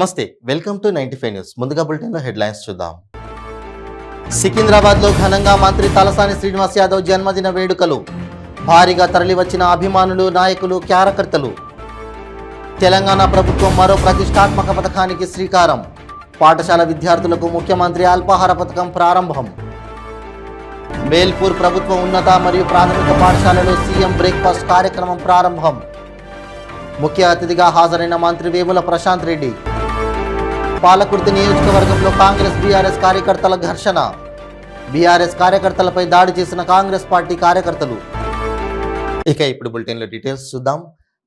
నమస్తే, welcome to 95 news. ముందుగా బులెటిన్లో హెడ్లైన్స్ చూద్దాం. సికింద్రాబాద్లో ఘనంగా మంత్రి తలసాని శ్రీనివాస్ యాదవ్ జన్మదిన వేడుకలు. భారీగా తరలివచ్చిన అభిమానులు, నాయకులు, కార్యకర్తలు. తెలంగాణ ప్రభుత్వం మరో ప్రతిష్టాత్మక పథకానికి శ్రీకారం. పాఠశాల విద్యార్థులకు ముఖ్యమంత్రి అల్పాహార పథకం ప్రారంభం. బేల్పూర్ ప్రభుత్వ ఉన్నత మరియు ప్రాథమిక పాఠశాలలో సీఎం బ్రేక్ఫాస్ట్ కార్యక్రమం ప్రారంభం. ముఖ్య అతిథిగా హాజరైన మంత్రి వేముల ప్రశాంత్ రెడ్డి. పాలకుర్తి నియోజకవర్గంలో కాంగ్రెస్ బీఆర్ఎస్ కార్యకర్తల ఘర్షణ. బీఆర్ఎస్ కార్యకర్తలపై దాడి చేసిన కాంగ్రెస్ పార్టీ కార్యకర్తలు. ఇక ఇప్పుడు బులెటిన్లో డీటెయిల్స్ చూద్దాం.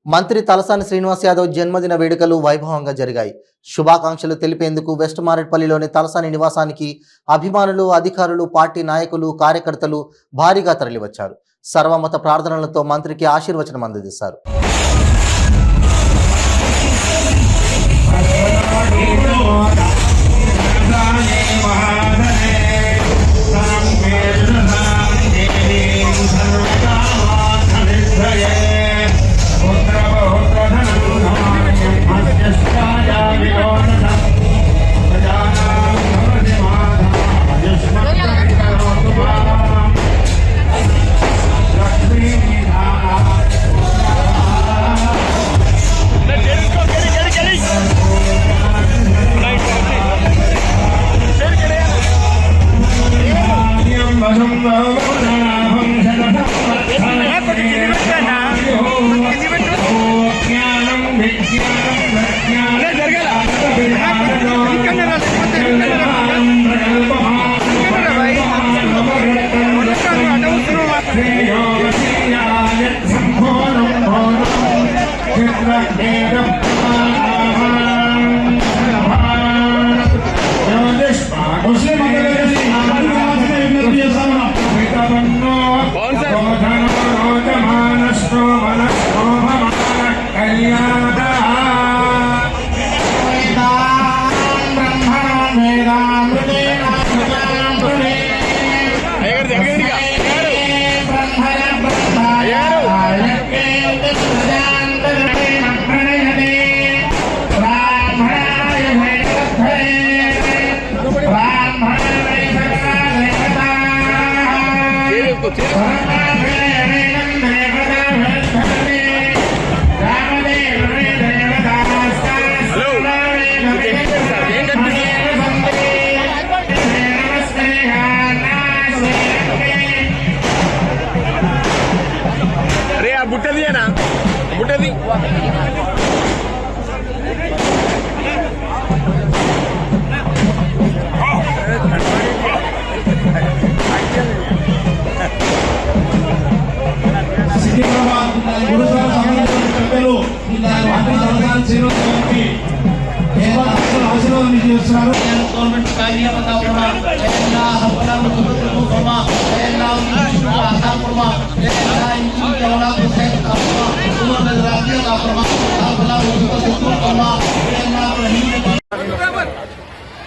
మంత్రి తలసాని శ్రీనివాస్ యాదవ్ జన్మదిన వేడుకలు వైభవంగా జరిగాయి. శుభాకాంక్షలు తెలిపేందుకు వెస్ట్ మారేడ్పల్లిలోని తలసాని నివాసానికి అభిమానులు, అధికారులు, పార్టీ నాయకులు, కార్యకర్తలు భారీగా తరలివచ్చారు. సర్వమత ప్రార్థనలతో మంత్రికి ఆశీర్వచనం అందజేశారు.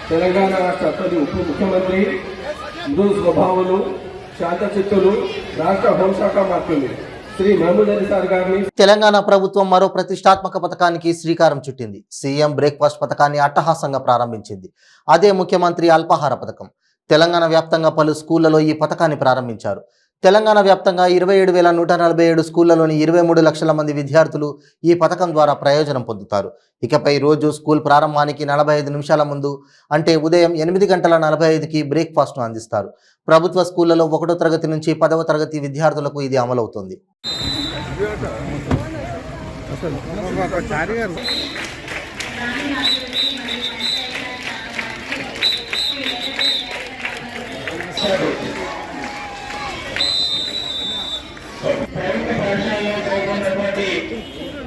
తెలంగాణ రాష్ట్ర అప్పటి ఉప ముఖ్యమంత్రి మృదు స్వభావులు, శాంతచిత్తులు, రాష్ట్ర హోంశాఖ మంత్రులు శ్రీ మహమూద్ అలీ సార్ గారిని తెలంగాణ ప్రభుత్వం మరో ప్రతిష్టాత్మక పథకానికి శ్రీకారం చుట్టింది. సీఎం బ్రేక్ఫాస్ట్ పథకాన్ని అట్టహాసంగా ప్రారంభించింది. అదే ముఖ్యమంత్రి అల్పాహార పథకం. తెలంగాణ వ్యాప్తంగా పలు స్కూళ్లలో ఈ పథకాన్ని ప్రారంభించారు. తెలంగాణ వ్యాప్తంగా 27,147 స్కూళ్లలోని 23 లక్షల మంది విద్యార్థులు ఈ పథకం ద్వారా ప్రయోజనం పొందుతారు. ఇకపై రోజు స్కూల్ ప్రారంభానికి 45 నిమిషాల ముందు, అంటే ఉదయం 8:45కి బ్రేక్ఫాస్ట్ను అందిస్తారు. ప్రభుత్వ స్కూళ్లలో 1వ తరగతి నుంచి 10వ తరగతి విద్యార్థులకు ఇది అమలవుతుంది.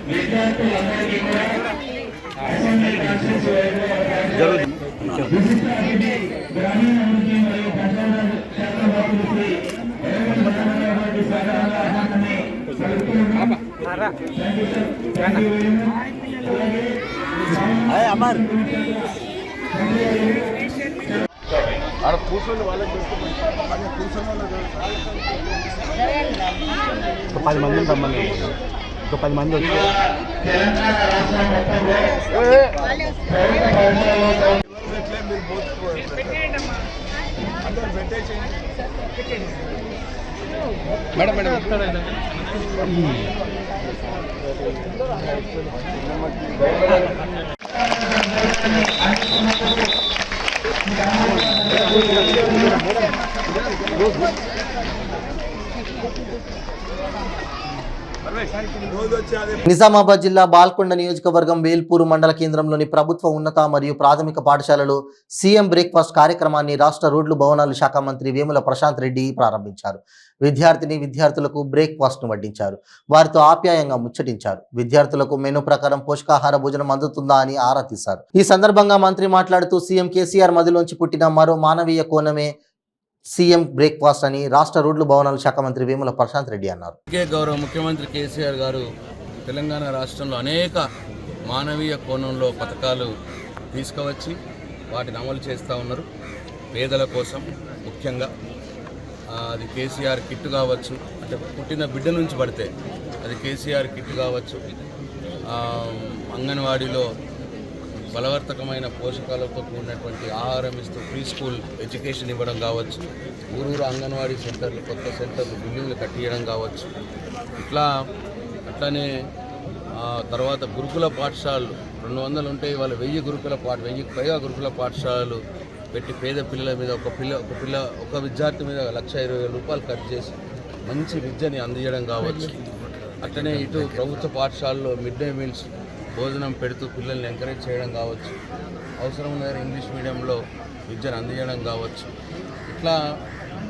విద్యార్థులందరికీ కూడా అసెంబ్లీ కాన్స్టిట్యూన్సీ గ్రామీణ అభివృద్ధి మరియు పంచాయత్ శాఖ మంత్రి శ్రీ రేవంత్ సాగరాన్ని కూర్చొని వాళ్ళకి 10 మందిని రమ్మని ఒక 10 మంది వచ్చి తెలంగాణ రాష్ట్రం మొత్తంలో ప్రభుత్వ పాఠశాలలో నిజామాబాద్ జిల్లా బాల్కొండ నియోజకవర్గం వేల్పూరు మండల కేంద్రంలోని ప్రభుత్వ ఉన్నత మరియు ప్రాథమిక పాఠశాలలో సీఎం బ్రేక్ఫాస్ట్ కార్యక్రమాన్ని రాష్ట్ర రోడ్లు భవనాల శాఖ మంత్రి వేముల ప్రశాంత్ రెడ్డి ప్రారంభించారు. విద్యార్థులకు బ్రేక్ఫాస్ట్ ను వడ్డించారు. వారితో ఆప్యాయంగా ముచ్చటించారు. విద్యార్థులకు మెనూ ప్రకారం పోషకాహార భోజనం అందుతుందా అని ఆరా తీశారు. ఈ సందర్భంగా మంత్రి మాట్లాడుతూ సీఎం కేసీఆర్ మదిలోంచి పుట్టిన మరో మానవీయ కోణమే సీఎం బ్రేక్ఫాస్ట్ అని రాష్ట్ర రోడ్లు భవనాల శాఖ మంత్రి వేముల ప్రశాంత్ రెడ్డి అన్నారు. గౌరవ ముఖ్యమంత్రి కేసీఆర్ గారు తెలంగాణ రాష్ట్రంలో అనేక మానవీయ కోణంలో పథకాలు తీసుకువచ్చి వాటిని అమలు చేస్తూ ఉన్నారు. పేదల కోసం ముఖ్యంగా అది కేసీఆర్ కిట్ కావచ్చు, అంటే పుట్టిన బిడ్డ నుంచి పడితే అది కేసీఆర్ కిట్ కావచ్చు, అంగన్వాడీలో బలవర్తకమైన పోషకాలతో కూడినటువంటి ఆహారం ఇస్తూ ప్రీ స్కూల్ ఎడ్యుకేషన్ ఇవ్వడం కావచ్చు, ఊరూరు అంగన్వాడీ సెంటర్లు కొత్త సెంటర్లు బిల్డింగ్లు కట్టియడం కావచ్చు. అట్లానే తర్వాత గురుకుల పాఠశాలలు 200 ఉంటాయి. వాళ్ళు 1000కి పైగా గురుకుల పాఠశాలలు పెట్టి పేద పిల్లల మీద ఒక విద్యార్థి మీద 1,20,000 రూపాయలు ఖర్చు చేసి మంచి విద్యని అందించడం కావచ్చు. అట్లనే ఇటు ప్రభుత్వ పాఠశాలలో మిడ్ డే మీల్స్ భోజనం పెడుతూ పిల్లల్ని ఎంకరేజ్ చేయడం కావచ్చు, అవసరం ఉన్న ఇంగ్లీష్ మీడియంలో విద్యను అందించడం కావచ్చు. ఇట్లా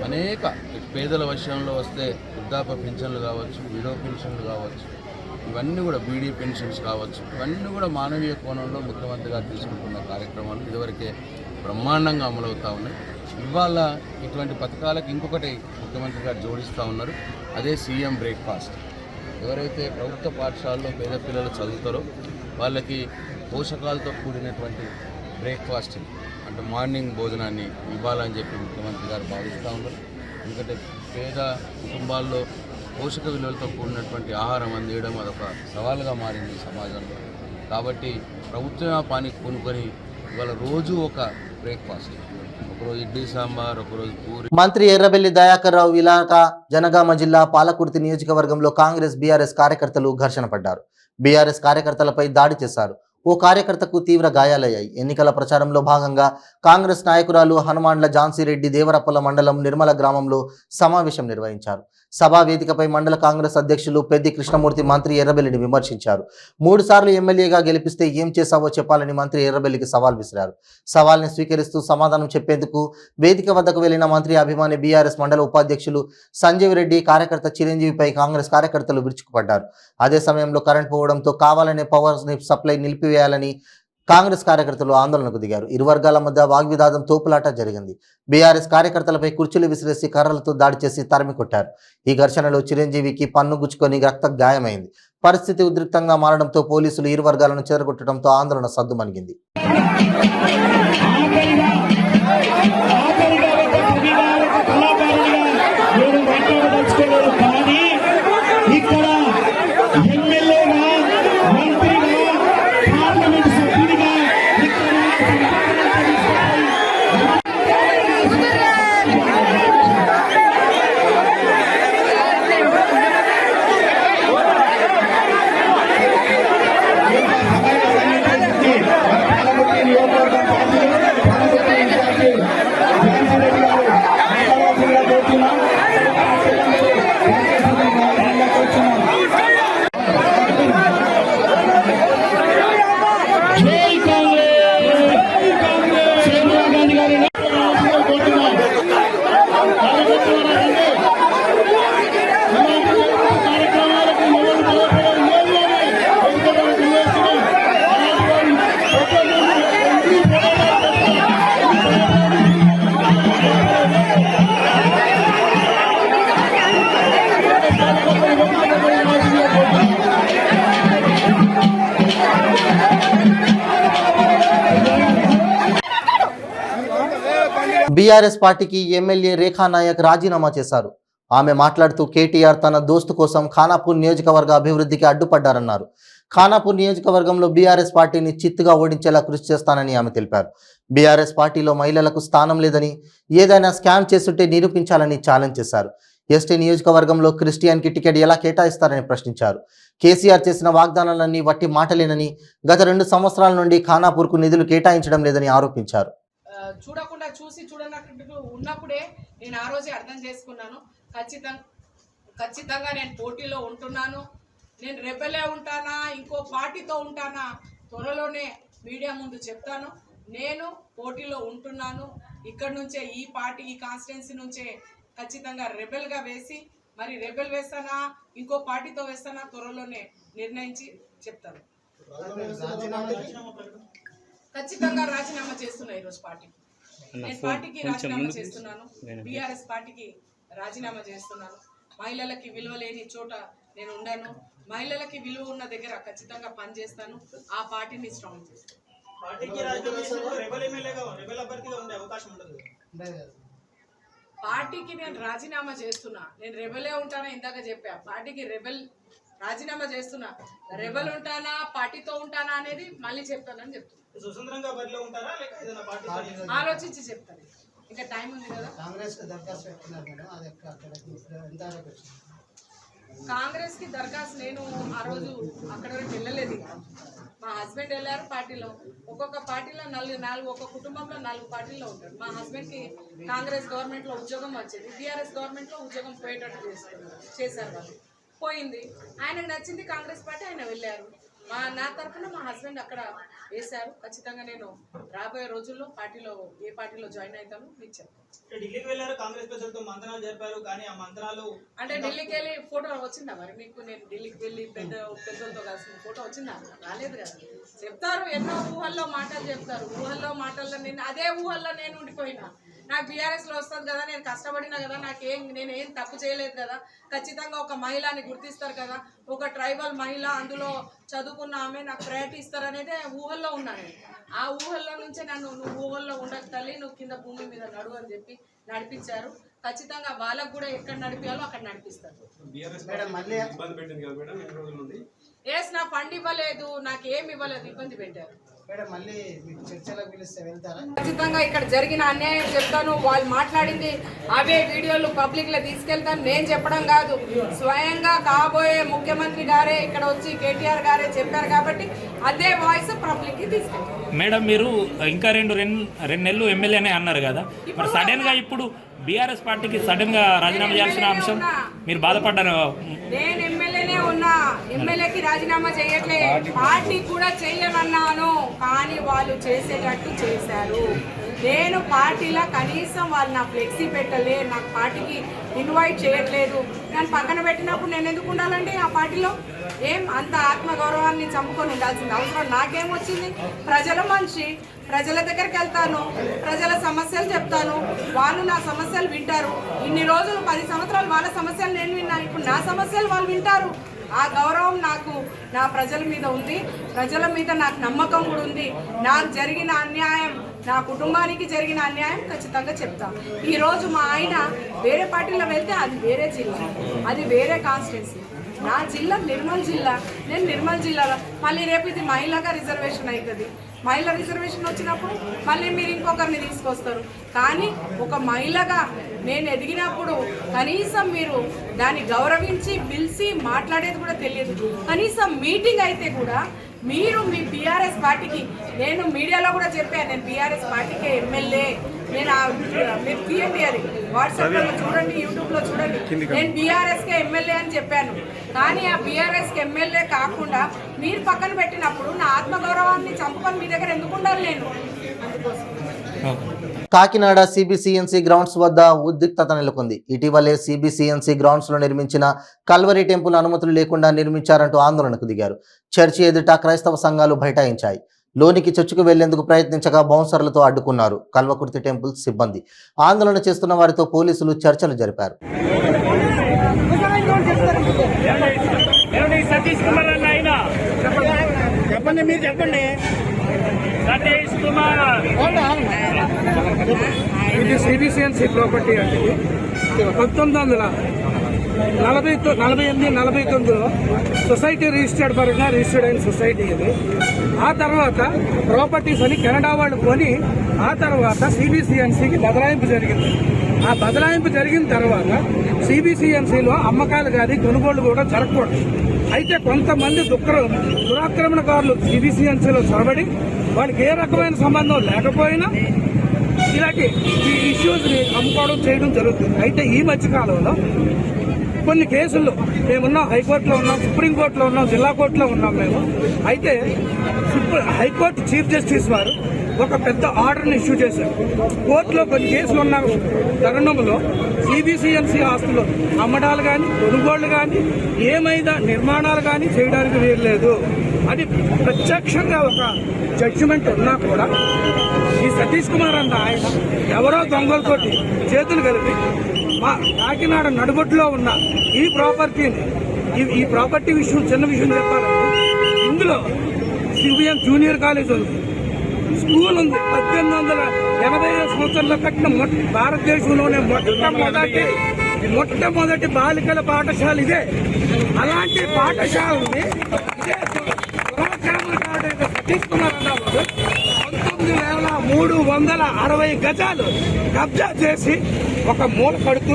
అనేక పేదల విషయంలో వస్తే వృద్ధాప్య పెన్షన్లు కావచ్చు, విడో పెన్షన్లు కావచ్చు, ఇవన్నీ కూడా బీడీ పెన్షన్స్ కావచ్చు, ఇవన్నీ కూడా మానవీయ కోణంలో ముఖ్యమంత్రి గారు తీసుకుంటున్న కార్యక్రమాలు ఇదివరకే బ్రహ్మాండంగా అమలవుతూ ఉన్నాయి. ఇవాళ ఇటువంటి పథకాలకు ఇంకొకటి ముఖ్యమంత్రి గారు జోడిస్తూ ఉన్నారు, అదే సీఎం బ్రేక్ఫాస్ట్. ఎవరైతే ప్రభుత్వ పాఠశాలలో పేద పిల్లలు చదువుతారో వాళ్ళకి పోషకాలతో కూడినటువంటి బ్రేక్ఫాస్ట్ అంటే మార్నింగ్ భోజనాన్ని ఇవ్వాలని చెప్పి ముఖ్యమంత్రి గారు భావిస్తూ ఉన్నారు. ఎందుకంటే పేద కుటుంబాల్లో పోషక విలువలతో కూడినటువంటి ఆహారం అందించడం అదొక సవాలుగా మారింది సమాజంలో. కాబట్టి ప్రభుత్వం పానికి కొనుక్కొని ఇవాళ రోజు ఒక బ్రేక్ఫాస్ట్, ఒకరోజు ఇడ్లీ సాంబార్, ఒకరోజు పూరి. మంత్రి ఎర్రబెల్లి దయాకర్ రావు ఇలాక జనగామ జిల్లా పాలకుర్తి నియోజకవర్గంలో కాంగ్రెస్ బీఆర్ఎస్ కార్యకర్తలు ఘర్షణ పడ్డారు. బీఆర్ఎస్ కార్యకర్తలపై దాడి చేశారు. ఓ కార్యకర్తకు తీవ్ర గాయాలయ్యాయి. ఎన్నికల ప్రచారంలో భాగంగా కాంగ్రెస్ నాయకురాలు హనుమాండ్ల ఝాన్సీరెడ్డి దేవరపల్ల మండలం నిర్మల గ్రామంలో సమావేశం నిర్వహించారు. సభా వేదికపై మండల కాంగ్రెస్ అధ్యక్షులు పెద్ది కృష్ణమూర్తి మంత్రి ఎర్రబెల్లిని విమర్శించారు. 3 సార్లు ఎమ్మెల్యేగా గెలిపిస్తే ఏం చేశావో చెప్పాలని మంత్రి ఎర్రబెల్లికి సవాల్ విసిరారు. సవాల్ని స్వీకరిస్తూ సమాధానం చెప్పేందుకు వేదిక వద్దకు వెళ్లిన మంత్రి అభిమాని బీఆర్ఎస్ మండల ఉపాధ్యక్షులు సంజీవ్ రెడ్డి కార్యకర్త చిరంజీవిపై కాంగ్రెస్ కార్యకర్తలు విరుచుకుపడ్డారు. అదే సమయంలో కరెంట్ పోవడంతో కావాలనే పవర్ సప్లై నిలిపివేయాలని కాంగ్రెస్ కార్యకర్తలు ఆందోళనకు దిగారు. ఇరు వర్గాల మధ్య వాగ్వివాదం, తోపులాట జరిగింది. బీఆర్ఎస్ కార్యకర్తలపై కుర్చీలు విసిరేసి కర్రలతో దాడి చేసి తరిమి కొట్టారు. ఈ ఘర్షణలో చిరంజీవికి పన్ను గుచ్చుకొని రక్త గాయమైంది. పరిస్థితి ఉద్రిక్తంగా మారడంతో పోలీసులు ఇరు వర్గాలను చెదరగొట్టడంతో ఆందోళన సద్దుమణిగింది. బీఆర్ఎస్ పార్టీకి ఎమ్మెల్యే రేఖా నాయక్ రాజీనామా చేశారు. ఆమె మాట్లాడుతూ కేటీఆర్ తన దోస్తు కోసం ఖానాపూర్ నియోజకవర్గ అభివృద్ధికి అడ్డుపడ్డారన్నారు. ఖానాపూర్ నియోజకవర్గంలో బీఆర్ఎస్ పార్టీని చిత్తుగా ఓడించేలా కృషి చేస్తానని ఆమె తెలిపారు. బీఆర్ఎస్ పార్టీలో మహిళలకు స్థానం లేదని, ఏదైనా స్కామ్ చేస్తుంటే నిరూపించాలని ఛాలెంజ్ చేశారు. ఎస్టీ నియోజకవర్గంలో క్రిస్టియన్కి టికెట్ ఎలా కేటాయిస్తారని ప్రశ్నించారు. కేసీఆర్ చేసిన వాగ్దానాలన్నీ వట్టి మాటలేనని, గత 2 సంవత్సరాల నుండి ఖానాపూర్కు నిధులు కేటాయించడం లేదని ఆరోపించారు. చూడకుండా చూడనట్టు ఉన్నప్పుడే నేను ఆ రోజే అర్థం చేసుకున్నాను. ఖచ్చితంగా నేను పోటీలో ఉంటున్నాను. నేను రెబెలే ఉంటానా, ఇంకో పార్టీతో ఉంటానా, త్వరలోనే మీడియా ముందు చెప్తాను. నేను పోటీలో ఉంటున్నాను. ఇక్కడ నుంచే ఈ పార్టీ, ఈ కాన్స్టిట్యున్సీ నుంచే ఖచ్చితంగా రెబెల్గా వేసి, మరి రెబెల్ వేస్తానా, ఇంకో పార్టీతో వేస్తానా, త్వరలోనే నిర్ణయించి చెప్తాను. ఖచ్చితంగా రాజీనామా చేస్తున్నా ఈరోజు పార్టీకి. నేను పార్టీకి రాజీనామా చేస్తున్నాను. బీఆర్ఎస్ పార్టీకి రాజీనామా చేస్తున్నాను. మహిళలకి విలువ లేని చోట నేను ఉండను. మహిళలకి విలువ ఉన్న దగ్గర ఖచ్చితంగా పనిచేస్తాను. ఆ పార్టీని స్ట్రాంగ్ చేస్తాను. పార్టీకి నేను రాజీనామా చేస్తున్నా. నేను రెబెలే ఉంటానా, ఇందాక చెప్పా. పార్టీకి రాజీనామా చేస్తున్నా. రెబెల్ ఉంటానా, పార్టీతో ఉంటానా అనేది మళ్ళీ చెప్తానని చెప్తున్నా. ఆలోచించి చెప్తాను. ఇంకా టైం ఉంది కదా. కాంగ్రెస్ కి దరఖాస్తు నేను ఆ రోజు అక్కడ వెళ్ళలేదు. మా హస్బెండ్ వెళ్ళారు పార్టీలో. ఒక్కొక్క పార్టీలో ఒక్కొక్క కుటుంబంలో 4 పార్టీల్లో ఉంటారు. మా హస్బెండ్ కి కాంగ్రెస్ గవర్నమెంట్ లో ఉద్యోగం వచ్చేది, బీఆర్ఎస్ గవర్నమెంట్ లో ఉద్యోగం పోయేటట్టు చేశారు. వాళ్ళు పోయింది. ఆయనకు నచ్చింది కాంగ్రెస్ పార్టీ, ఆయన వెళ్ళారు. నా తరఫున మా హస్బెండ్ అక్కడ వేశారు. ఖచ్చితంగా నేను రాబోయే రోజుల్లో పార్టీలో ఏ పార్టీలో జాయిన్ అవుతాను మీకు చెప్తాను. ఢిల్లీకి వెళ్ళారు, కాంగ్రెస్ ప్రజలతో మంత్రాలు జరిపారు. కానీ ఆ మంత్రాలు అంటే ఢిల్లీకి వెళ్ళి ఫోటో వచ్చిందా మరి మీకు? నేను ఢిల్లీకి వెళ్ళి పెద్దలతో కలిసిన ఫోటో వచ్చిందా? రాలేదు కదా. చెప్తారు, ఎన్నో ఊహల్లో మాటలు చెప్తారు. ఊహల్లో మాటల్లో అదే ఊహల్లో నేను ఉండిపోయినా. నాకు బీఆర్ఎస్లో వస్తుంది కదా, నేను కష్టపడినా కదా, నేనేం తప్పు చేయలేదు కదా, ఖచ్చితంగా ఒక మహిళని గుర్తిస్తారు కదా, ఒక ట్రైబల్ మహిళ, అందులో చదువుకున్న ఆమె నాకు ప్రయారిటీ ఇస్తారనేదే ఊహల్లో ఉన్నాను. ఆ ఊహల్లో నుంచే నువ్వు ఊహల్లో ఉండక తల్లి, నువ్వు కింద భూమి మీద నడువు అని చెప్పి నడిపించారు. ఖచ్చితంగా వాళ్ళకు కూడా ఎక్కడ నడిపించాలో అక్కడ నడిపిస్తారు. ఎస్, నా ఫండ్ ఇవ్వలేదు, నాకేం ఇవ్వలేదు, ఇబ్బంది పెట్టారు. ఖచ్చితంగా ఇక్కడ జరిగిన అన్యాయం చెప్తాను. వాళ్ళు మాట్లాడింది అవే వీడియోలు పబ్లిక్ లో తీసుకెళ్తాను. నేను చెప్పడం కాదు, స్వయంగా కాబోయే ముఖ్యమంత్రి గారే ఇక్కడ వచ్చి కేటీఆర్ గారే చెప్పారు కాబట్టి అదే వాయిస్ పబ్లిక్ కి తీసుకెళ్తాను. మేడం, మీరు ఇంకా రెండు నెలలు ఎమ్మెల్యేనే అన్నారు కదా, మరి సడన్ గా ఇప్పుడు బీఆర్ఎస్ పార్టీకి సడన్ గా రాజీనామా చేయాల్సిన అంశం మీరు బాధపడ్డారు? నేను ఎమ్మెల్యేనే ఉన్నా, ఎమ్మెల్యేకి రాజీనామా చేయట్లే, పార్టీ కూడా చెయ్యమన్నాను. కానీ వాళ్ళు చేసేటట్టు చేశారు. నేను పార్టీలో కనీసం వాళ్ళు నా ఫ్లెక్సీ పెట్టలే, నాకు పార్టీకి ఇన్వైట్ చేయట్లేదు. నన్ను పక్కన పెట్టినప్పుడు నేను ఎందుకు ఉండాలండి ఆ పార్టీలో? ఏం అంత ఆత్మగౌరవాన్ని చంపుకొని ఉండాల్సిన అవసరం నాకేమొచ్చింది? ప్రజల మనిషి, ప్రజల దగ్గరికి వెళ్తాను, ప్రజల సమస్యలు చెప్తాను, వాళ్ళు నా సమస్యలు వింటారు. ఇన్ని రోజులు 10 సంవత్సరాలు వాళ్ళ సమస్యలు నేను విన్నాను, ఇప్పుడు నా సమస్యలు వాళ్ళు వింటారు. ఆ గౌరవం నాకు నా ప్రజల మీద ఉంది, ప్రజల మీద నాకు నమ్మకం కూడా ఉంది. నాకు జరిగిన అన్యాయం, నా కుటుంబానికి జరిగిన అన్యాయం ఖచ్చితంగా చెప్తాను. ఈరోజు మా ఆయన వేరే పార్టీలో వెళ్తే అది వేరే జిల్లా, అది వేరే కాన్స్టిట్యున్సీ. నా జిల్లా నిర్మల్ జిల్లా, నేను నిర్మల్ జిల్లాలో మళ్ళీ రేపు ఇది మహిళగా రిజర్వేషన్ అవుతుంది. మహిళ రిజర్వేషన్ వచ్చినప్పుడు మళ్ళీ మీరు ఇంకొకరిని తీసుకొస్తారు. కానీ ఒక మహిళగా నేను ఎదిగినప్పుడు కనీసం మీరు దాన్ని గౌరవించి పిలిచి మాట్లాడేది కూడా తెలియదు. కనీసం మీటింగ్ అయితే కూడా మీరు మీ బీఆర్ఎస్ పార్టీకి, నేను మీడియాలో కూడా చెప్పాను, నేను బీఆర్ఎస్ పార్టీకి ఎమ్మెల్యే, నేను మీరు తీయండి, అది వాట్సాప్లో చూడండి, యూట్యూబ్లో చూడండి, నేను బీఆర్ఎస్కే ఎమ్మెల్యే అని చెప్పాను. కానీ ఆ బీఆర్ఎస్కి ఎమ్మెల్యే కాకుండా మీరు పక్కన పెట్టినప్పుడు నా ఆత్మగౌరవాన్ని చంపుకొని మీ దగ్గర ఎందుకు ఉండాలి నేను? అందుకోసం కాకినాడ సిబిసిఎన్సి గ్రౌండ్స్ వద్ద ఉద్రిక్తత నెలకొంది. ఇటీవలే సిబిసిఎన్సి గ్రౌండ్స్ లో నిర్మించిన కల్వరి టెంపుల్ అనుమతులు లేకుండా నిర్మించారంటూ ఆందోళనకు దిగారు. చర్చి ఎదుట క్రైస్తవ సంఘాలు బైఠాయించాయి. లోనికి చర్చికి వెళ్లేందుకు ప్రయత్నించగా బౌన్సర్లతో అడ్డుకున్నారు కల్వకుర్తి టెంపుల్ సిబ్బంది. ఆందోళన చేస్తున్న వారితో పోలీసులు చర్చలు జరిపారు. చెప్పండి, మీరు చెప్పండి. సతీష్ కుమార్ ఇది సిబిసిఎన్సి ప్రాపర్టీ అంటే 1948-49లో సొసైటీ రిజిస్టర్డ్ పరంగా రిజిస్టర్డ్ అయిన సొసైటీ ఇది. ఆ తర్వాత ప్రాపర్టీస్ అని కెనడా వాళ్ళు కొని ఆ తర్వాత సిబిసిఎన్సికి బదలాయింపు జరిగింది. ఆ బదలాయింపు జరిగిన తర్వాత సిబిసిఎన్సిలో అమ్మకాలు కానీ కొనుగోళ్లు కూడా జరగకూడదు. అయితే కొంతమంది దురాక్రమణకారులు సిబిసిఎన్సిలో చొరబడి వాళ్ళకి ఏ రకమైన సంబంధం లేకపోయినా ఇలాంటి ఈ ఇష్యూస్ని అమ్ముకోవడం చేయడం జరుగుతుంది. అయితే ఈ మధ్యకాలంలో కొన్ని కేసుల్లో మేమున్నాం, హైకోర్టులో ఉన్నాం, సుప్రీంకోర్టులో ఉన్నాం, జిల్లా కోర్టులో ఉన్నాం మేము. అయితే హైకోర్టు చీఫ్ జస్టిస్ వారు ఒక పెద్ద ఆర్డర్ని ఇష్యూ చేశారు. కోర్టులో కొన్ని కేసులు ఉన్న తరుణంలో సిబిసిఎన్సి ఆస్తులు అమ్మడాలు కానీ కొనుగోళ్లు కానీ ఏమైనా నిర్మాణాలు కానీ చేయడానికి వీల్లేదు అని ప్రత్యక్షంగా ఒక జడ్జిమెంట్ ఉన్నా కూడా ఈ సతీష్ కుమార్ అన్న ఆయన ఎవరో దొంగలతోటి చేతులు కలిపి మా కాకినాడ నడుబొట్టులో ఉన్న ఈ ప్రాపర్టీ విషయం చిన్న విషయం చెప్పాలంటే ఇందులో సిబిఎం జూనియర్ కాలేజ్ ఉంది, స్కూల్ ఉంది. 1880 సంవత్సరంలో కట్టిన భారతదేశంలోనే మొట్టమొదటి బాలికల పాఠశాల ఇదే. అలాంటి పాఠశాలని సతీష్ కుమార్ అన్నవాడు 19,360 గజాలు కబ్జా చేసి ఒక మూల కడుతూ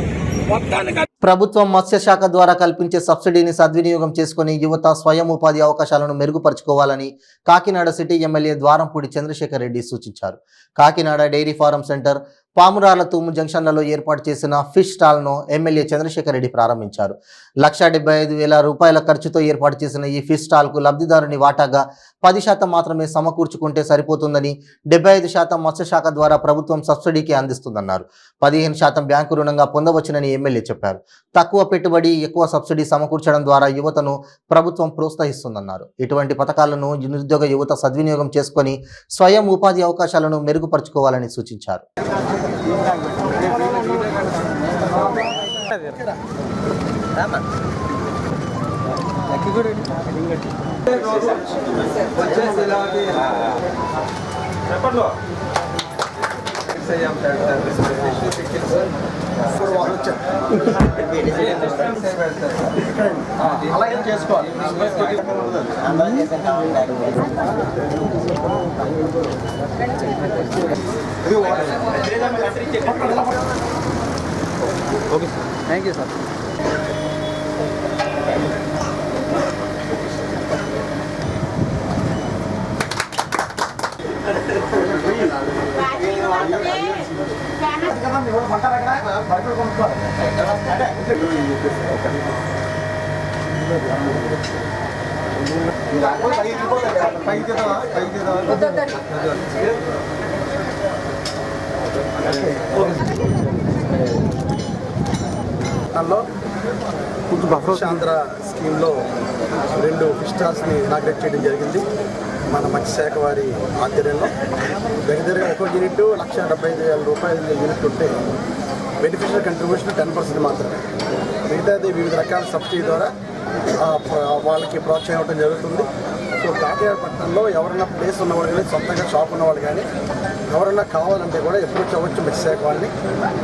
మొత్తాన్ని. ప్రభుత్వం మత్స్యశాఖ ద్వారా కల్పించే సబ్సిడీని సద్వినియోగం చేసుకుని యువత స్వయం ఉపాధి అవకాశాలను మెరుగుపరుచుకోవాలని కాకినాడ సిటీ ఎమ్మెల్యే ద్వారంపూడి చంద్రశేఖర్ రెడ్డి సూచించారు. కాకినాడ డైరీ ఫారం సెంటర్, పామురాల తూము జంక్షన్లలో ఏర్పాటు చేసిన ఫిష్ స్టాల్ను ఎమ్మెల్యే చంద్రశేఖర్ రెడ్డి ప్రారంభించారు. 1,75,000 రూపాయల ఖర్చుతో ఏర్పాటు చేసిన ఈ ఫిష్ స్టాల్కు లబ్ధిదారుని వాటాగా 10% మాత్రమే సమకూర్చుకుంటే సరిపోతుందని, 75% మత్స్యశాఖ ద్వారా ప్రభుత్వం సబ్సిడీకి అందిస్తుందన్నారు. 15% బ్యాంకు రుణంగా పొందవచ్చునని ఎమ్మెల్యే చెప్పారు. తక్కువ పెట్టుబడి, ఎక్కువ సబ్సిడీ సమకూర్చడం ద్వారా యువతను ప్రభుత్వం ప్రోత్సహిస్తుందన్నారు. ఇటువంటి పథకాలను నిరుద్యోగ యువత సద్వినియోగం చేసుకొని స్వయం ఉపాధి అవకాశాలను మెరుగుపరుచుకోవాలని సూచించారు. అలాగే చేసుకోవాలి. Okay, thank you sir. Andhra స్కీమ్లో 2 ఫిష్ స్టాల్స్ని ఇనాగ్రేట్ చేయడం జరిగింది. మన మత్స్యశాఖ వారి ఆధ్వర్యంలో దగ్గరగా ఒక యూనిట్ 1,75,000 రూపాయల యూనిట్ ఉంటే బెనిఫిషియల్ కంట్రిబ్యూషన్ 10% మాత్రమే. మిగతాది వివిధ రకాల సబ్సిడీ ద్వారా వాళ్ళకి ప్రోత్సాహం ఇవ్వడం జరుగుతుంది. సో కాకినాడ పట్టణంలో ఎవరైనా ప్లేస్ ఉన్నవాళ్ళు కానీ, సొంతంగా షాప్ ఉన్నవాళ్ళు కానీ ఎవరైనా కావాలంటే కూడా ఎప్పుడు చవచ్చు మత్స్యశాఖ వాళ్ళని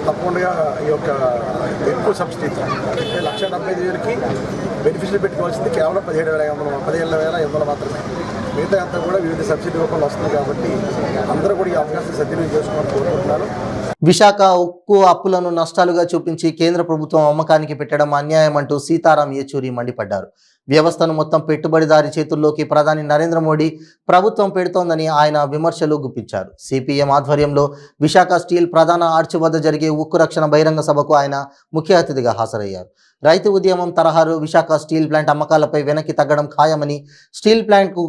తప్పకుండా ఈ యొక్క ఎక్కువ సబ్సిడీ 1,75,000కి బెనిఫిషియల్ పెట్టుకోవాల్సింది కేవలం 17,500 మాత్రమే. మిగతా అంతా కూడా వివిధ సబ్సిడీ రూపంలో వస్తుంది. కాబట్టి అందరూ కూడా ఈ అవకాశం సద్వినియోగం చేసుకోవాలని కోరుకుంటున్నారు. విశాఖ ఉక్కు అప్పులను నష్టాలుగా చూపించి కేంద్ర ప్రభుత్వం అమ్మకానికి పెట్టడం అన్యాయం అంటూ సీతారాం యేచూరి మండిపడ్డారు. వ్యవస్థను మొత్తం పెట్టుబడిదారి చేతుల్లోకి ప్రధాని నరేంద్ర మోడీ ప్రభుత్వం పెడుతోందని ఆయన విమర్శలు గుప్పించారు. సిపిఎం ఆధ్వర్యంలో విశాఖ స్టీల్ ప్రధాన ఆర్చ్ వద్ద జరిగే ఉక్కు రక్షణ బహిరంగ సభకు ఆయన ముఖ్య అతిథిగా హాజరయ్యారు. రైతు ఉద్యమం తరహాలో విశాఖ స్టీల్ ప్లాంట్ అమ్మకాలపై వెనక్కి తగ్గడం ఖాయమని, స్టీల్ ప్లాంట్కు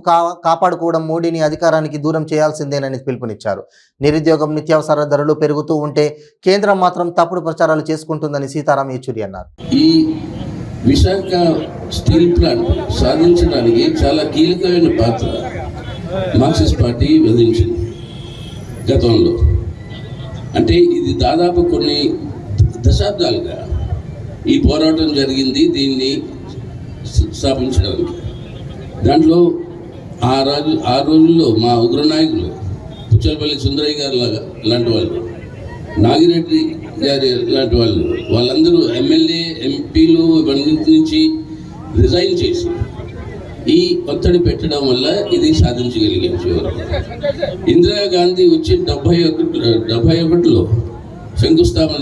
కాపాడుకోవడం మోడీని అధికారానికి దూరం చేయాల్సిందేనని పిలుపునిచ్చారు. నిరుద్యోగం, నిత్యావసర ధరలు పెరుగుతూ ఉంటే కేంద్రం మాత్రం తప్పుడు ప్రచారాలు చేసుకుంటుందని సీతారాం యేచూరి అన్నారు. ఈ విశాఖ స్టీల్ ప్లాంట్ సాధించడానికి చాలా కీలకమైన పాత్ర మార్క్సిస్ట్ పార్టీ వహించింది గతంలో. అంటే ఇది దాదాపు కొన్ని దశాబ్దాలుగా ఈ పోరాటం జరిగింది దీన్ని స్థాపించడానికి. దాంట్లో ఆ రోజుల్లో మా ఉగ్రనాయకులు పుచ్చలపల్లి సుందరయ్య గారు లాంటి వాళ్ళు, నాగిరెడ్డి గారి లాంటి వాళ్ళు, వాళ్ళందరూ ఎమ్మెల్యే ఎంపీలు ఇవన్నింటి నుంచి రిజైన్ చేసి ఈ ఒత్తిడి పెట్టడం వల్ల ఇది సాధించగలిగాం. చివరికి ఇందిరాగాంధీ వచ్చి 71లో శంకుస్థాపన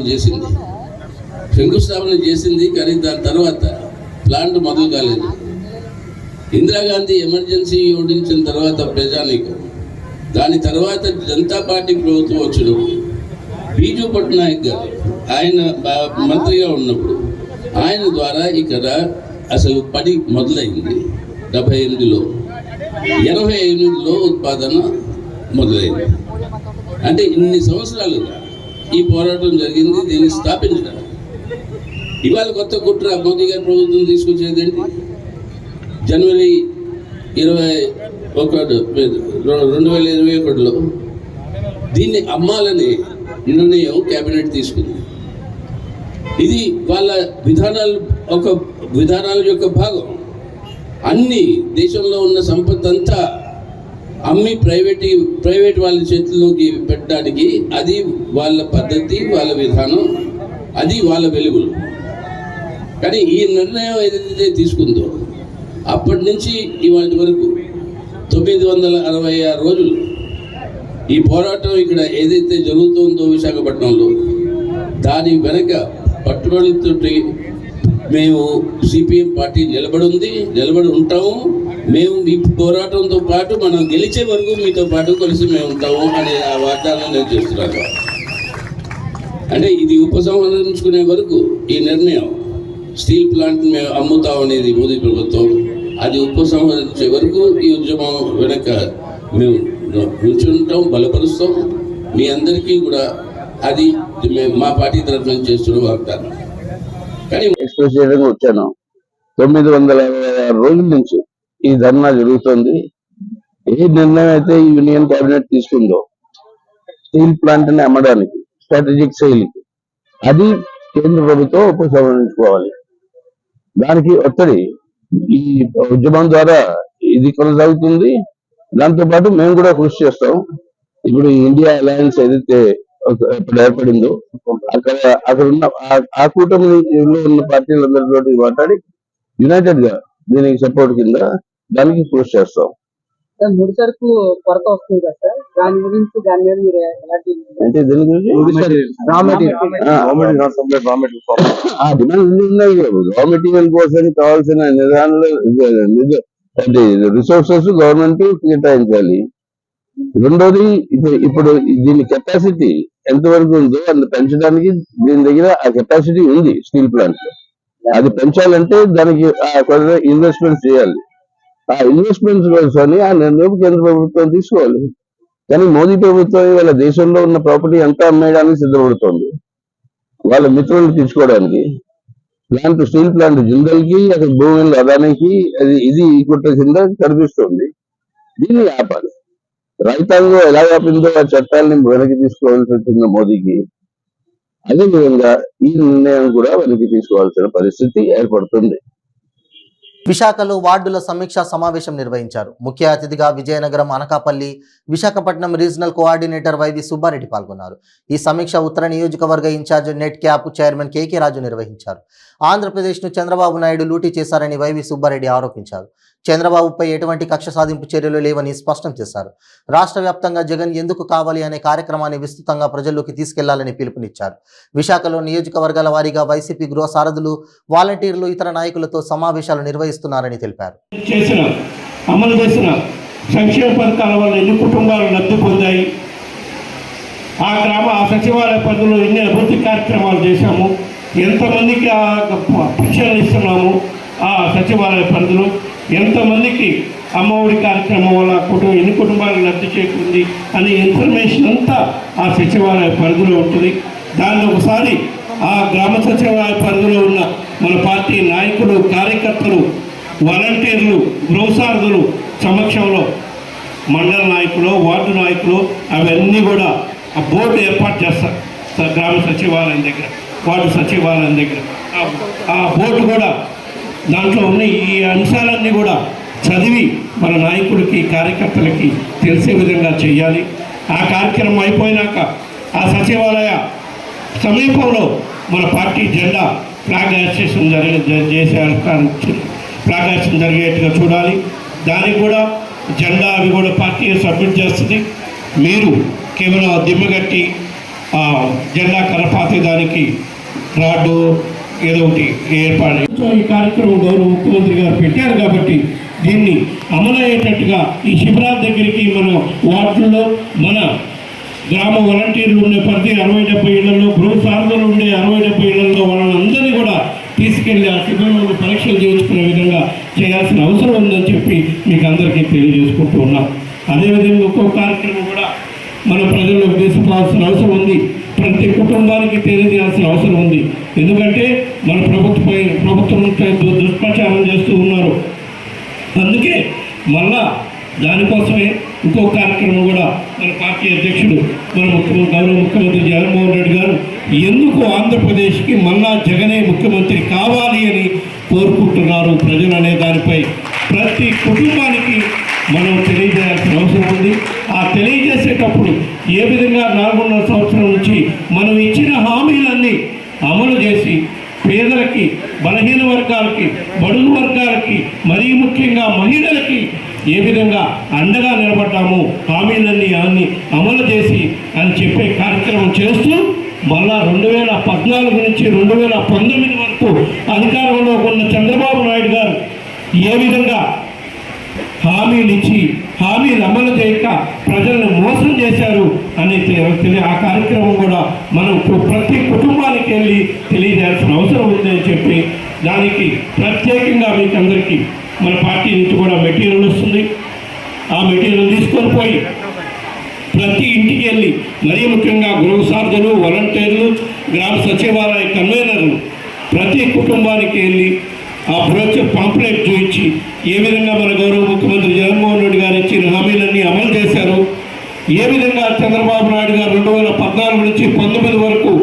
చేసింది కానీ దాని తర్వాత ప్లాంట్ మొదలు కాలేదు. ఇందిరాగాంధీ ఎమర్జెన్సీ ఓడించిన తర్వాత ప్రజానీకం, దాని తర్వాత జనతా పార్టీ ప్రభుత్వం వచ్చినప్పుడు బీజూ పట్నాయక్ గారు ఆయన మంత్రిగా ఉన్నప్పుడు ఆయన ద్వారా ఇక్కడ అసలు పని మొదలైంది. 78లో 88లో ఉత్పాదన మొదలైంది. అంటే ఇన్ని సంవత్సరాలుగా ఈ పోరాటం జరిగింది దీన్ని స్థాపించడం. ఇవాళ కొత్త కుట్ర మోదీ గారి ప్రభుత్వం తీసుకొచ్చేదేంటి? జనవరి 2021లో దీన్ని అమ్మాలని నిర్ణయం కేబినెట్ తీసుకుంది. ఇది వాళ్ళ విధానాల యొక్క భాగం. అన్ని దేశంలో ఉన్న సంపద అంతా అమ్మి ప్రైవేట్ వాళ్ళ చేతుల్లోకి పెట్టడానికి అది వాళ్ళ పద్ధతి, వాళ్ళ విధానం, అది వాళ్ళ వెలుగులు. కానీ ఈ నిర్ణయం ఏదైతే తీసుకుందో అప్పటి నుంచి ఇవాళ వరకు 966 రోజులు ఈ పోరాటం ఇక్కడ ఏదైతే జరుగుతుందో విశాఖపట్నంలో, దాని వెనక పట్టుబడులతోటి మేము సిపిఎం పార్టీ నిలబడి ఉంటాము. మేము మీ పోరాటంతో పాటు మనం గెలిచే వరకు మీతో పాటు కలిసి మేము ఉంటాము అనే ఆ వాగ్దానం నేను చేస్తున్నాను. అంటే ఇది ఉపసంహరించుకునే వరకు ఈ నిర్ణయం, స్టీల్ ప్లాంట్ మేము అమ్ముతాం అనేది మోదీ ప్రభుత్వం, అది ఉపసంహరించే వరకు ఈ ఉద్యమం వెనక మేము కూర్చుంటాం, బలపరుస్తాం. మీ అందరికీ కూడా అది మా పార్టీ తరఫున చేస్తున్న వాగ్దానం. కానీ ఎక్స్ప్రెస్ చేయడానికి వచ్చాను. 966 రోజుల నుంచి ఈ ధర్నా జరుగుతుంది. ఏ నిర్ణయం అయితే ఈ యూనియన్ కేబినెట్ తీసుకుందో స్టీల్ ప్లాంట్ ని అమ్మడానికి, స్ట్రాటజిక్ సేల్కి, అది కేంద్ర ప్రభుత్వం ఉపసంహరించుకోవాలి. దానికి ఒత్తిడి ఈ ఉద్యమం ద్వారా ఇది కొనసాగుతుంది. దాంతోపాటు మేము కూడా కృషి చేస్తాం. ఇప్పుడు ఇండియా అలయన్స్ ఏదైతే ఇప్పుడు ఏర్పడిందో అక్కడ ఉన్న ఆ కూటమిలో ఉన్న పార్టీలందరితో మాట్లాడి యునైటెడ్ గా దీనికి సపోర్ట్ కింద దానికి కృషి చేస్తాం. ముడి సరుకు కొరత వస్తుంది కదా సార్, దాని గురించి దాని మీద మీరు అంటే దీని గురించి డిమాండ్ ఉన్నాయి. రా మెటీరియల్ కోసం కావాల్సిన నిదానాలు, రిసోర్సెస్ గవర్నమెంట్ కేటాయించాలి. రెండోది ఇప్పుడు దీని కెపాసిటీ ఎంతవరకు ఉందో అంత పెంచడానికి దీని దగ్గర ఆ కెపాసిటీ ఉంది. స్టీల్ ప్లాంట్ అది పెంచాలంటే దానికి ఇన్వెస్ట్మెంట్స్ చేయాలి. ఆ ఇన్వెస్ట్మెంట్స్ కోసమని ఆ నిర్ణయం కేంద్ర ప్రభుత్వం తీసుకోవాలి. కానీ మోదీ ప్రభుత్వం వాళ్ళ దేశంలో ఉన్న ప్రాపర్టీ అంతా అమ్మేయడానికి సిద్ధపడుతోంది, వాళ్ళ మిత్రులు తీసుకోవడానికి. ప్లాంట్, స్టీల్ ప్లాంట్ జిందల్ కి, అక్కడ భూములు అదానికి ఇది ఈ కుట్ర కింద కనిపిస్తుంది. దీన్ని ఆపాలి. రైతాంగం ఎలా ఆపిందో ఆ చట్టాలని వెనక్కి తీసుకోవాల్సి వచ్చింది మోదీకి, అదేవిధంగా ఈ నిర్ణయం కూడా వెనక్కి తీసుకోవాల్సిన పరిస్థితి ఏర్పడుతుంది. విశాఖలో వార్డుల సమీక్షా సమావేశం నిర్వహించారు. ముఖ్య అతిథిగా Vizianagaram, Anakapalli, Visakhapatnam regional coordinator Y V Subbareddy పాల్గొన్నారు. ఈ సమీక్ష ఉత్తర నియోజకవర్గ incharge net cap chairman K K Raju నిర్వహించారు. ఆంధ్రప్రదేశ్ను చంద్రబాబు నాయుడు లూటీ చేశారని వైవి సుబ్బారెడ్డి ఆరోపించారు. చంద్రబాబుపై ఎటువంటి కక్ష సాధింపు చర్యలు లేవని స్పష్టం చేశారు. రాష్ట్ర వ్యాప్తంగా జగన్ ఎందుకు కావాలి అనే కార్యక్రమాన్ని విస్తృతంగా ప్రజల్లోకి తీసుకెళ్లాలని పిలుపునిచ్చారు. విశాఖలో నియోజకవర్గాల వారీగా వైసీపీ గృహ సారథులు, వాలంటీర్లు, ఇతర నాయకులతో సమావేశాలు నిర్వహిస్తున్నారని తెలిపారు. అమలు చేసిన సంక్షేమ పథకాల వల్ల ఎన్ని కుటుంబాలు లబ్ధి పొందాయి, ఆ సచివాలయ పరిధిలో ఎన్ని అభివృద్ధి కార్యక్రమాలు చేశాము, ఎంతమందికి పింఛన్లు ఇస్తున్నాము, ఆ సచివాలయ పరిధిలో ఎంతమందికి అమ్మఒడి కార్యక్రమం వల్ల ఎన్ని కుటుంబాలకు లబ్ధి చేకూరింది అనే ఇన్ఫర్మేషన్ అంతా ఆ సచివాలయ పరిధిలో ఉంటుంది. దాన్ని ఒకసారి ఆ గ్రామ సచివాలయ పరిధిలో ఉన్న మన పార్టీ నాయకులు, కార్యకర్తలు, వాలంటీర్లు, గృహసారథులు సమక్షంలో మండల నాయకులు, వార్డు నాయకులు అవన్నీ కూడా ఆ బోర్డు ఏర్పాటు చేస్తారు గ్రామ సచివాలయం దగ్గర, వార్డు సచివాలయం దగ్గర. ఆ బోర్డు కూడా దాంట్లో ఉన్న ఈ అంశాలన్నీ కూడా చదివి మన నాయకులకి, కార్యకర్తలకి తెలిసే విధంగా చేయాలి. ఆ కార్యక్రమం అయిపోయినాక ఆ సచివాలయ సమీపంలో మన పార్టీ జెండా ఫ్లాగ్ హాయిస్టేషన్ ఫ్లాగ్ హాయిస్టేషన్ జరిగేట్టుగా చూడాలి. దానికి కూడా జెండా అవి కూడా పార్టీ సబ్మిట్ చేస్తుంది. మీరు కేవలం దిమ్మగట్టి జెండా కరపాతే దానికి రాడ్డు ఏదో ఒకటి ఏర్పాటు. ఈ కార్యక్రమం గౌరవ ముఖ్యమంత్రి గారు పెట్టారు కాబట్టి దీన్ని అమలయ్యేటట్టుగా ఈ శిబిరాల దగ్గరికి మన వార్డుల్లో మన గ్రామ వాలంటీర్లు ఉండే ప్రతి 60-70 ఇళ్లలో, గృహ సారథులు ఉండే 60-70 ఇళ్లలో వాళ్ళందరినీ కూడా తీసుకెళ్లి ఆ శిబిరంలో పరీక్షలు చేయించుకునే విధంగా చేయాల్సిన అవసరం ఉందని చెప్పి మీకు అందరికీ తెలియజేసుకుంటూ ఉన్నాం. అదేవిధంగా ఒక్కొక్క కార్యక్రమం కూడా మన ప్రజల్లోకి తీసుకురావాల్సిన అవసరం ఉంది. ప్రతి కుటుంబానికి తెలియజేయాల్సిన అవసరం ఉంది. ఎందుకంటే మన ప్రభుత్వం దుష్ప్రచారం చేస్తూ ఉన్నారు. అందుకే మళ్ళా దానికోసమే ఇంకో కార్యక్రమం కూడా మన పార్టీ అధ్యక్షుడు గౌరవ ముఖ్యమంత్రి జగన్మోహన్ రెడ్డి గారు ఎందుకు ఆంధ్రప్రదేశ్కి మళ్ళా జగనే ముఖ్యమంత్రి కావాలి అని కోరుకుంటున్నారు ప్రజలు అనే దానిపై ప్రతి కుటుంబానికి మనం తెలియజేయాల్సిన అవసరం ఉంది. ఆ తెలియజేసేటప్పుడు ఏ విధంగా 4.5 సంవత్సరం నుంచి మనం ఇచ్చిన హామీలన్నీ అమలు చేసి పేదలకి, బలహీన వర్గాలకి, బడుగు వర్గాలకి, మరీ ముఖ్యంగా మహిళలకి ఏ విధంగా అండగా నిలబడ్డాము, హామీలన్నీ అమలు చేసి అని చెప్పే కార్యక్రమం చేస్తూ మళ్ళా 2014 నుంచి 2019 వరకు అధికారంలో ఉన్న చంద్రబాబు నాయుడు గారు ఏ విధంగా హామీలు ఇచ్చి హామీలు అమలు చేయక ప్రజలను మోసం చేశారు అని ఆ కార్యక్రమం కూడా మనం ప్రతి కుటుంబానికి వెళ్ళి తెలియజేయాల్సిన అవసరం ఉందని చెప్పి దానికి ప్రత్యేకంగా మీకు అందరికీ మన పార్టీ నుంచి కూడా మెటీరియల్ వస్తుంది. ఆ మెటీరియల్ తీసుకొని పోయి ప్రతి ఇంటికి వెళ్ళి మరీ ముఖ్యంగా గృహ సారథులు, వాలంటీర్లు, గ్రామ సచివాలయ కన్వీనర్లు ప్రతి కుటుంబానికి వెళ్ళి ఆ బ్రోచర్ పాంప్లెట్ చూపించి ఏ విధంగా మన గౌరవ ముఖ్యమంత్రి జగన్మోహన్ రెడ్డి గారు ఇచ్చిన హామీలన్నీ అమలు చేశారు, ఏ విధంగా చంద్రబాబు నాయుడు గారు 2014 నుంచి 19 వరకు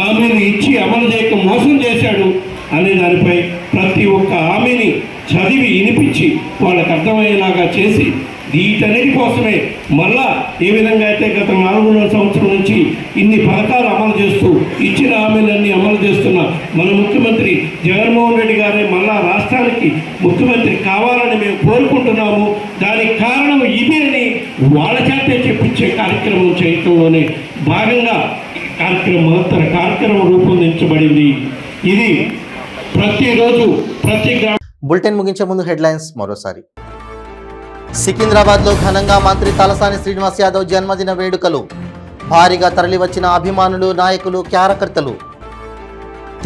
హామీలు ఇచ్చి అమలు చేయక మోసం చేశాడు అనే దానిపై ప్రతి ఒక్క హామీని చదివి వినిపించి వాళ్ళకు అర్థమయ్యేలాగా చేసి వీటన్నిటి కోసమే మళ్ళా ఏ విధంగా అయితే గత 4.5 సంవత్సరం నుంచి ఇన్ని పథకాలు అమలు చేస్తూ ఇచ్చిన హామీలన్నీ అమలు చేస్తున్న మన ముఖ్యమంత్రి జగన్మోహన్ రెడ్డి గారే మళ్ళా రాష్ట్రానికి ముఖ్యమంత్రి కావాలని మేము కోరుకుంటున్నాము. దానికి కారణం ఇది అని వాళ్ళ చేతే చెప్పించే కార్యక్రమం చేయటంలోనే భాగంగా మహత్తర కార్యక్రమం రూపొందించబడింది. ఇది ప్రతిరోజు ప్రతి గ్రామ. బులెటిన్ ముగించే ముందు హెడ్లైన్స్ మరోసారి. సికింద్రాబాద్లో ఘనంగా మంత్రి తలసాని శ్రీనివాస్ యాదవ్ జన్మదిన వేడుకలు. భారీగా తరలివచ్చిన అభిమానులు, నాయకులు, కార్యకర్తలు.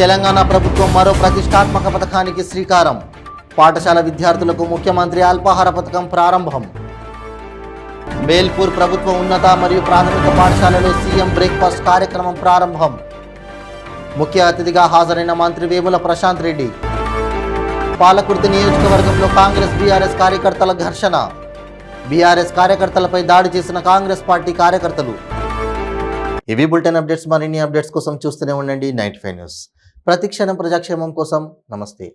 తెలంగాణ ప్రభుత్వం మరో ప్రతిష్టాత్మక పథకానికి శ్రీకారం. పాఠశాల విద్యార్థులకు ముఖ్యమంత్రి అల్పాహార పథకం ప్రారంభం. బేల్పూర్ ప్రభుత్వ ఉన్నత మరియు ప్రాథమిక పాఠశాలలో సీఎం బ్రేక్ఫాస్ట్ కార్యక్రమం ప్రారంభం. ముఖ్య అతిథిగా హాజరైన మంత్రి వేముల ప్రశాంత్ రెడ్డి. పాలకుర్తి నియోజకవర్గంలో కాంగ్రెస్ బీఆర్ఎస్ కార్యకర్తల ఘర్షణ. బీఆర్ఎస్ కార్యకర్తలపై దాడి చేసిన కాంగ్రెస్ పార్టీ కార్యకర్తలు. ఇవి బులెటిన్ అప్డేట్స్. మరిన్ని అప్డేట్స్ కోసం చూస్తూనే ఉండండి 95 న్యూస్. ప్రతిక్షణం ప్రజాక్షేమం కోసం. నమస్తే.